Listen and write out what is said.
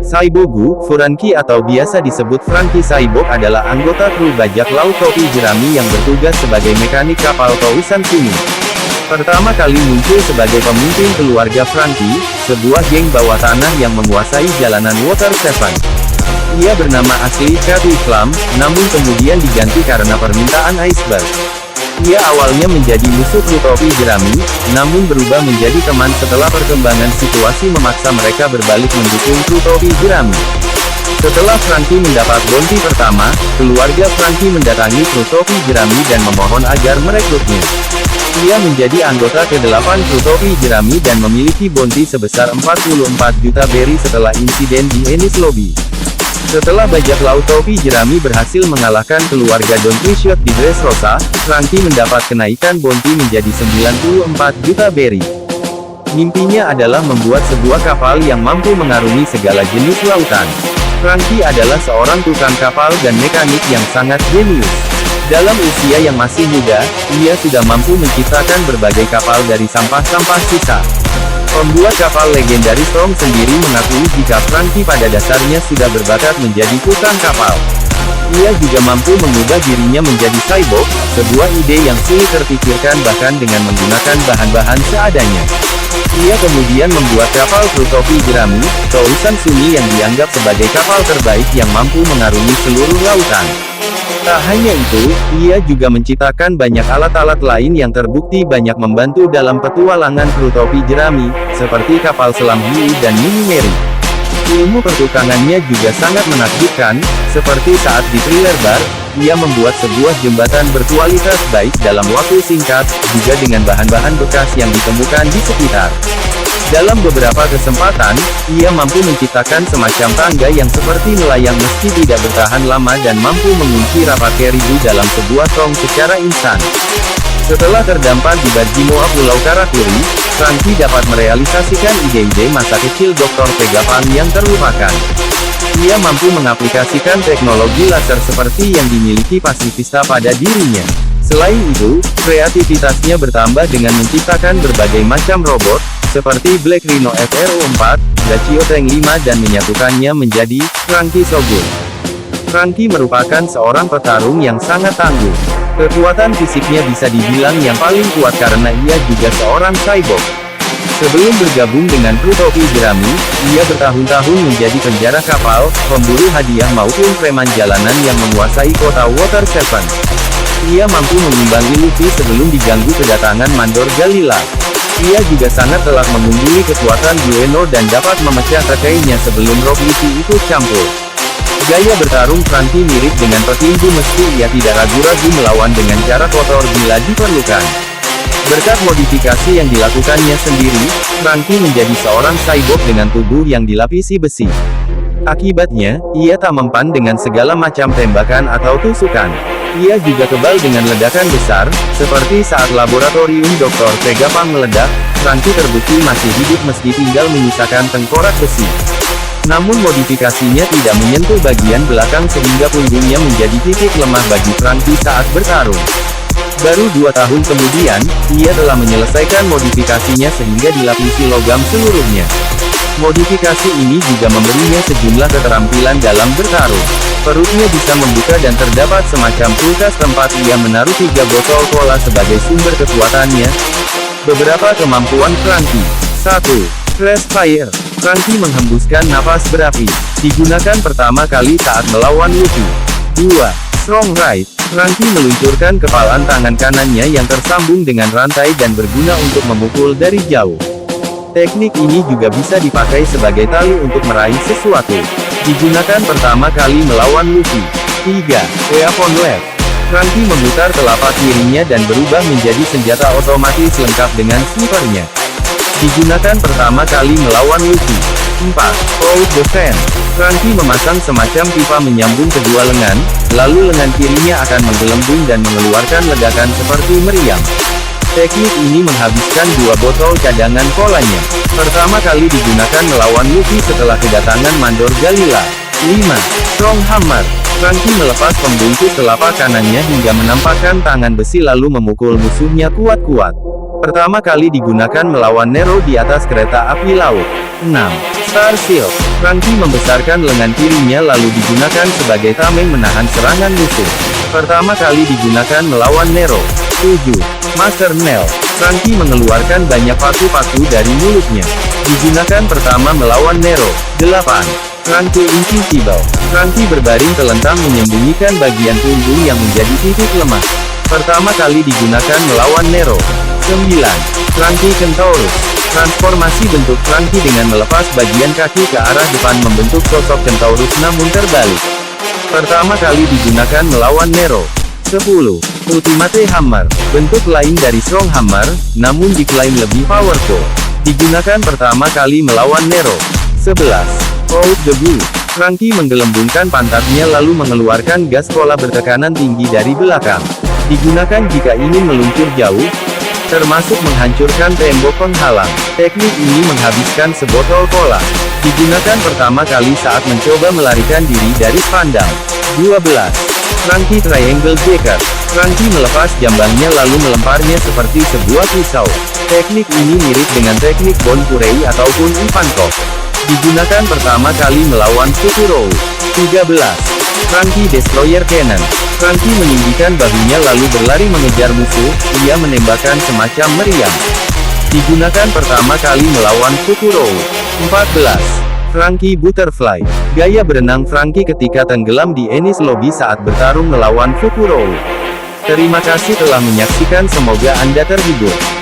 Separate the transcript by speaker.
Speaker 1: Saibogu, Furanki atau biasa disebut Franky Saibok adalah anggota kru bajak laut topi jerami yang bertugas sebagai mekanik kapal Tousan Sumi. Pertama kali muncul sebagai pemimpin keluarga Franky, sebuah geng bawah tanah yang menguasai jalanan Water Seven. Ia bernama asli Kathy Flam, namun kemudian diganti karena permintaan Iceberg. Ia awalnya menjadi musuh kru topi jerami, namun berubah menjadi teman setelah perkembangan situasi memaksa mereka berbalik mendukung kru topi jerami. Setelah Franky mendapat bounty pertama, keluarga Franky mendatangi kru topi jerami dan memohon agar merekrutnya. Ia menjadi anggota ke-8 kru topi jerami dan memiliki bounty sebesar 44 juta berry setelah insiden di Ennis Lobby. Setelah bajak laut topi jerami berhasil mengalahkan keluarga Don Quixote di Dressrosa, Franky mendapat kenaikan bounty menjadi 94 juta berry. Mimpinya adalah membuat sebuah kapal yang mampu mengarungi segala jenis lautan. Franky adalah seorang tukang kapal dan mekanik yang sangat jenius. Dalam usia yang masih muda, ia sudah mampu menciptakan berbagai kapal dari sampah-sampah sisa. Pembuat kapal legendaris Storm sendiri mengakui jika Franky pada dasarnya sudah berbakat menjadi tukang kapal. Ia juga mampu mengubah dirinya menjadi cyborg, sebuah ide yang sulit terpikirkan bahkan dengan menggunakan bahan-bahan seadanya. Ia kemudian membuat kapal kru topi jerami, Tousan Sumi yang dianggap sebagai kapal terbaik yang mampu mengarungi seluruh lautan. Tak hanya itu, ia juga menciptakan banyak alat-alat lain yang terbukti banyak membantu dalam petualangan kru topi jerami, seperti kapal selam Huey dan Mini Mary. Ilmu pertukangannya juga sangat menakjubkan, seperti saat di Thriller Bar, ia membuat sebuah jembatan berkualitas baik dalam waktu singkat, juga dengan bahan-bahan bekas yang ditemukan di sekitar. Dalam beberapa kesempatan, ia mampu menciptakan semacam tangga yang seperti melayang meski tidak bertahan lama dan mampu mengunci rapat keribu dalam sebuah tong secara instan. Setelah terdampar di Bajimoa Pulau Karakuri, Franky dapat merealisasikan ide-ide masa kecil Dr. Vegapunk yang terlupakan. Ia mampu mengaplikasikan teknologi laser seperti yang dimiliki pasifista pada dirinya. Selain itu, kreativitasnya bertambah dengan menciptakan berbagai macam robot, seperti Black Rhino FRO-4, Dachio Tank 5 dan menyatukannya menjadi Franky Shogun. Franky merupakan seorang petarung yang sangat tangguh. Kekuatan fisiknya bisa dibilang yang paling kuat karena ia juga seorang cyborg. Sebelum bergabung dengan kru topi jerami, ia bertahun-tahun menjadi penjara kapal, pemburu hadiah maupun preman jalanan yang menguasai kota Water Seven. Ia mampu mengimbangi Luffy sebelum diganggu kedatangan Mandor Galila. Ia juga sangat telak mengungguli kekuatan Gueno dan dapat memecah rekainya sebelum Rob Luffy ikut campur. Gaya bertarung Franky mirip dengan petinju meski ia tidak ragu-ragu melawan dengan cara kotor bila diperlukan. Berkat modifikasi yang dilakukannya sendiri, Franky menjadi seorang cyborg dengan tubuh yang dilapisi besi. Akibatnya, ia tak mempan dengan segala macam tembakan atau tusukan. Ia juga kebal dengan ledakan besar, seperti saat laboratorium Dr. Vegapunk meledak, Franky terbukti masih hidup meski tinggal menyisakan tengkorak besi. Namun modifikasinya tidak menyentuh bagian belakang sehingga punggungnya menjadi titik lemah bagi Franky saat bertarung. Baru 2 tahun kemudian, ia telah menyelesaikan modifikasinya sehingga dilapisi logam seluruhnya. Modifikasi ini juga memberinya sejumlah keterampilan dalam bertarung. Perutnya bisa membuka dan terdapat semacam kulkas tempat ia menaruh 3 botol cola sebagai sumber kekuatannya. Beberapa kemampuan Franky. 1. Crash Fire. Franky menghembuskan napas berapi. Digunakan pertama kali saat melawan Luffy. 2. Strong Right. Franky meluncurkan kepalan tangan kanannya yang tersambung dengan rantai dan berguna untuk memukul dari jauh. Teknik ini juga bisa dipakai sebagai tali untuk meraih sesuatu. Digunakan pertama kali melawan Luffy. 3. Weapon Left. Franky memutar telapak kirinya dan berubah menjadi senjata otomatis lengkap dengan snipernya. Digunakan pertama kali melawan Luffy. 4. Cloud Defense. Franky memasang semacam pipa menyambung kedua lengan, lalu lengan kirinya akan menggelembung dan mengeluarkan ledakan seperti meriam. Teknik ini menghabiskan 2 botol cadangan kolanya. Pertama kali digunakan melawan Luffy setelah kedatangan Mandor Galila. 5. Strong Hammer. Franky melepas pembungkus telapak kanannya hingga menampakkan tangan besi lalu memukul musuhnya kuat-kuat. Pertama kali digunakan melawan Nero di atas kereta api laut. 6. Star Shield. Franky membesarkan lengan kirinya lalu digunakan sebagai tameng menahan serangan musuh. Pertama kali digunakan melawan Nero. 7. Master Nail. Franky mengeluarkan banyak paku-paku dari mulutnya. Digunakan pertama melawan Nero. 8. Franky Invisible. Franky berbaring telentang menyembunyikan bagian punggung yang menjadi titik lemah. Pertama kali digunakan melawan Nero. 9. Franky Centaurus. Transformasi bentuk Franky dengan melepas bagian kaki ke arah depan membentuk sosok Centaurus namun terbalik. Pertama kali digunakan melawan Nero. 10. Ultimate Hammer. Bentuk lain dari Strong Hammer, namun diklaim lebih powerful. Digunakan pertama kali melawan Nero. 11. Out the Blue. Franky menggelembungkan pantatnya lalu mengeluarkan gas cola bertekanan tinggi dari belakang. Digunakan jika ingin meluncur jauh, termasuk menghancurkan tembok penghalang. Teknik ini menghabiskan sebotol cola. Digunakan pertama kali saat mencoba melarikan diri dari pandang. 12. Franky Triangle Jacket. Franky melepas jambangnya lalu melemparnya seperti sebuah pisau. Teknik ini mirip dengan teknik Bon Purei ataupun Ivankov. Digunakan pertama kali melawan Fukurou. 13. Franky Destroyer Cannon. Franky meninggikan bahunya lalu berlari mengejar musuh, ia menembakkan semacam meriam. Digunakan pertama kali melawan Fukurou. 14. Franky Butterfly. Gaya berenang Franky ketika tenggelam di Enies Lobby saat bertarung melawan Fukurou. Terima kasih telah menyaksikan, semoga Anda terhibur.